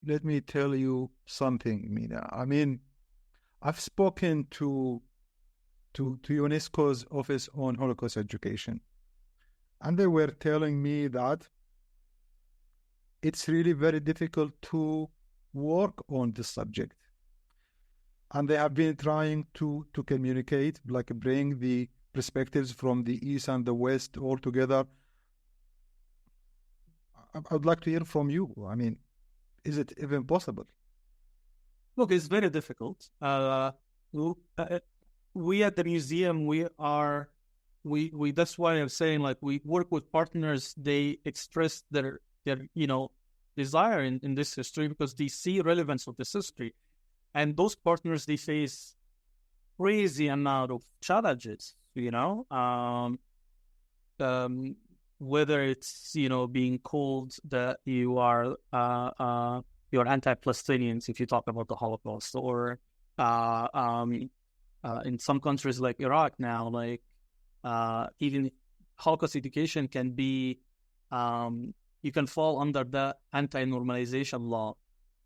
let me tell you something, Mina. I mean, I've spoken to UNESCO's Office on Holocaust Education, and they were telling me that it's really very difficult to work on this subject. And they have been trying to communicate, like bring the perspectives from the East and the West all together. I would like to hear from you. I mean, is it even possible? Look, it's very difficult. We at the museum, we that's why I'm saying, like, we work with partners. They express their desire in this history because they see relevance of this history, and those partners, they face crazy amount of challenges, whether it's being called that you're anti-Palestinians if you talk about the Holocaust, or in some countries like Iraq now, like even Holocaust education can be, you can fall under the anti-normalization law,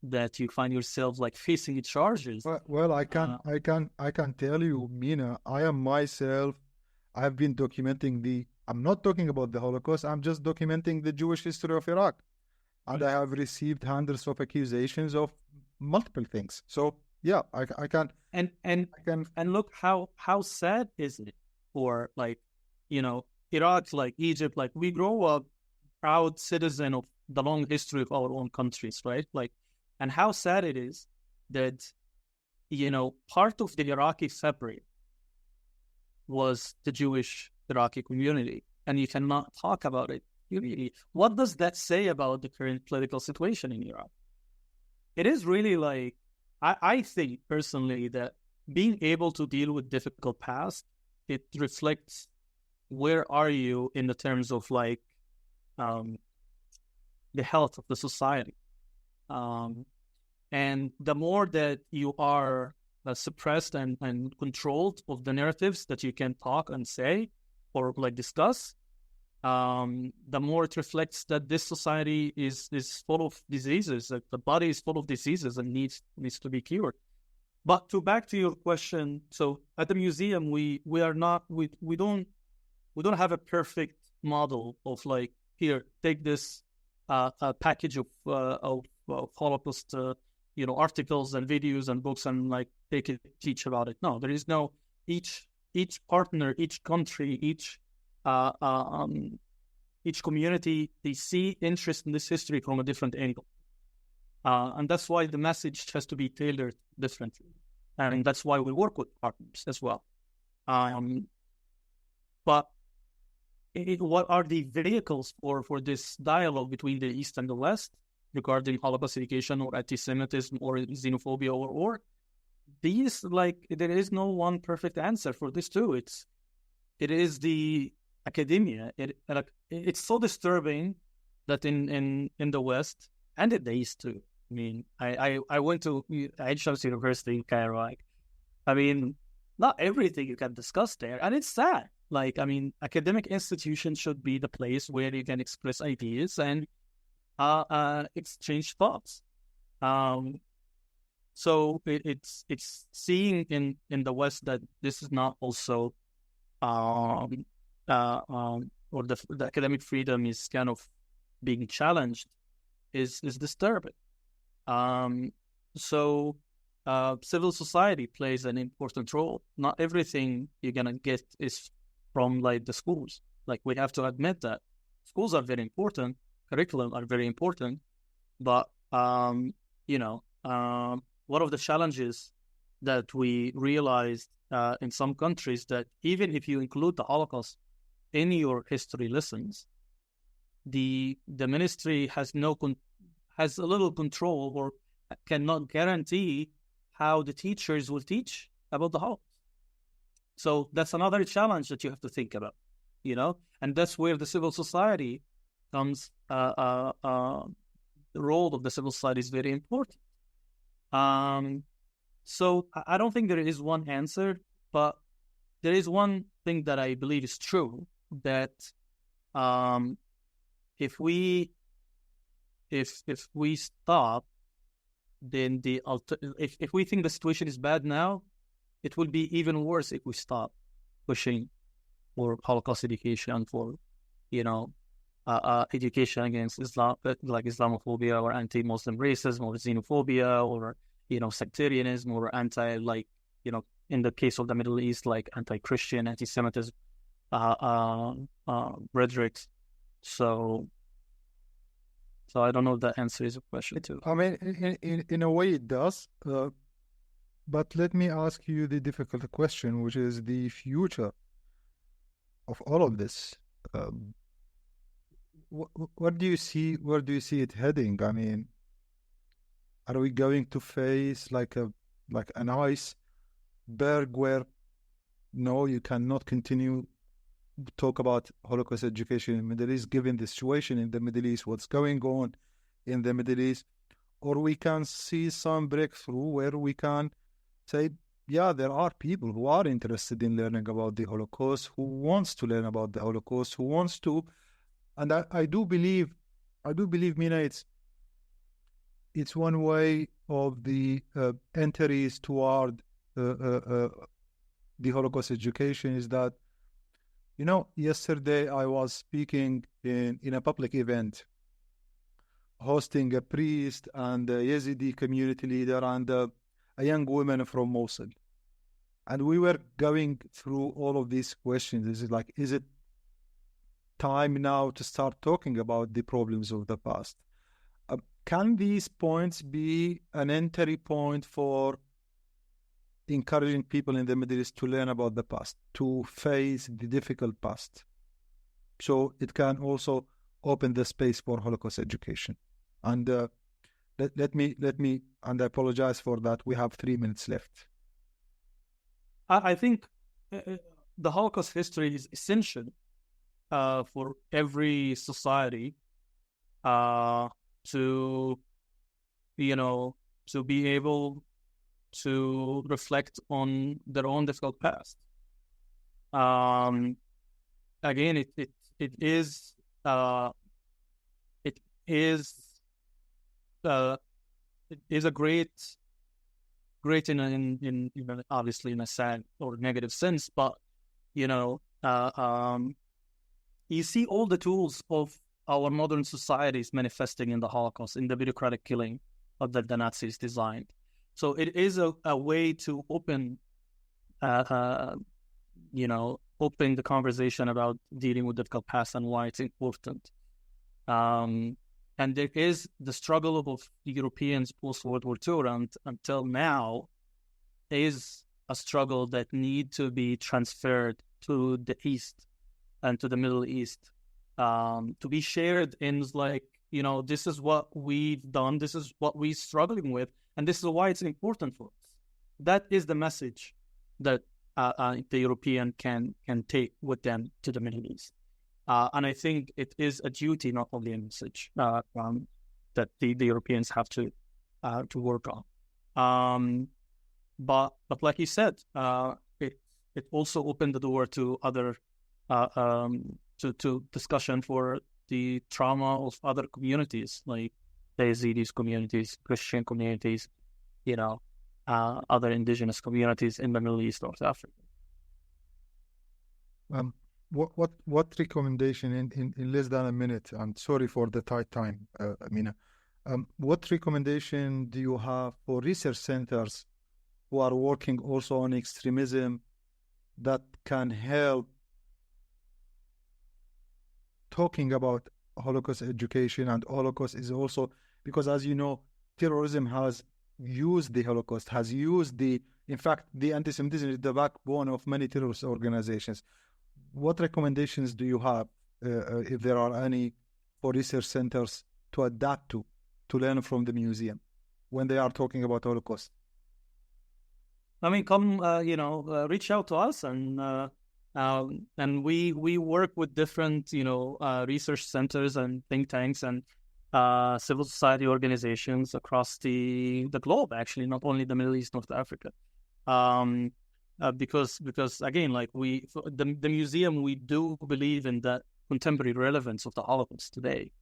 that you find yourself like facing charges. Well, I can tell you, Mina, I am myself. I have been documenting I'm not talking about the Holocaust. I'm just documenting the Jewish history of Iraq, and I have received hundreds of accusations of multiple things. So yeah, I can. And look how sad is it for, like, Iraq, like Egypt, like we grow up proud citizen of the long history of our own countries, right? Like, and how sad it is that part of the Iraqi fabric was the Jewish Iraqi community, and you cannot talk about it. What does that say about the current political situation in Iraq? It is really like, I think personally that being able to deal with difficult past, it reflects where are you in the terms of like the health of the society. And the more that you are suppressed and controlled of the narratives that you can talk and say or like discuss, the more it reflects that this society is full of diseases, that the body is full of diseases and needs to be cured. But back to your question, so at the museum, we don't have a perfect model of like, here, take this a package of Holocaust articles and videos and books, and like take it, teach about it. No, there is no, each partner, each country, each community, they see interest in this history from a different angle. And that's why the message has to be tailored differently. And that's why we work with partners as well. But what are the vehicles for this dialogue between the East and the West regarding Holocaust education or anti-Semitism or xenophobia or these, like, there is no one perfect answer for this too. It is the academia. It's so disturbing that in the West and in the East too. I mean, I went to Ain Shams University in Cairo. I mean, not everything you can discuss there, and it's sad. Like, I mean, academic institutions should be the place where you can express ideas and exchange thoughts. So it's seeing in the West that this is not also, or the academic freedom is kind of being challenged, is disturbing. So civil society plays an important role. Not everything you're gonna get is from like the schools. Like, we have to admit that schools are very important, curriculum are very important, but one of the challenges that we realized in some countries, that even if you include the Holocaust in your history lessons, the ministry has has a little control, or cannot guarantee how the teachers will teach about the Holocaust. So that's another challenge that you have to think about, and that's where the civil society comes. The role of the civil society is very important. So I don't think there is one answer, but there is one thing that I believe is true, that if we stop then if we think the situation is bad now, it will be even worse if we stop pushing for Holocaust education, for education against Islam, like Islamophobia or anti-Muslim racism or xenophobia or sectarianism or in the case of the Middle East, like anti-Christian, anti-Semitism rhetorics. So I don't know if that answers your question too. I mean, in a way it does, but let me ask you the difficult question, which is the future of all of this. What do you see? Where do you see it heading? I mean, are we going to face like an iceberg where no, you cannot continue to talk about Holocaust education in the Middle East, given the situation in the Middle East, what's going on in the Middle East? Or we can see some breakthrough where we can say, yeah, there are people who are interested in learning about the Holocaust, who wants to learn about the Holocaust, who wants to, and I do believe, Mina, it's one way of the entries toward the Holocaust education is that, yesterday I was speaking in a public event, hosting a priest and a Yazidi community leader and a young woman from Mosul. And we were going through all of these questions. Is it time now to start talking about the problems of the past? Can these points be an entry point for encouraging people in the Middle East to learn about the past, to face the difficult past? So it can also open the space for Holocaust education. And let me, and I apologize for that, we have 3 minutes left. I think the Holocaust history is essential for every society to be able to reflect on their own difficult past. Again, it is a great in obviously in a sad or negative sense, but you see all the tools of our modern societies manifesting in the Holocaust, in the bureaucratic killing that the Nazis designed. So it is a way to open the conversation about dealing with difficult past and why it's important. And there is the struggle of the Europeans post-World War II and until now is a struggle that need to be transferred to the East and to the Middle East, to be shared in this is what we've done, this is what we're struggling with, and this is why it's important for us. That is the message that the European can take with them to the Middle East. And I think it is a duty, not only a message, that the Europeans have to work on. But like you said, it also opened the door to other to discussion for the trauma of other communities, like the Yazidis communities, Christian communities, other indigenous communities in the Middle East, North Africa. What recommendation in less than a minute? I'm sorry for the tight time, Mina. What recommendation do you have for research centers who are working also on extremism that can help talking about Holocaust education? And Holocaust is also, because as you know, terrorism has used the Holocaust, in fact, the anti-Semitism is the backbone of many terrorist organizations. What recommendations do you have, if there are any, for research centers to adapt to learn from the museum when they are talking about Holocaust? I mean, come, reach out to us, and we work with different, research centers and think tanks and civil society organizations across the globe, actually, not only the Middle East, North Africa. Because again, like the museum, we do believe in that contemporary relevance of the Holocaust today.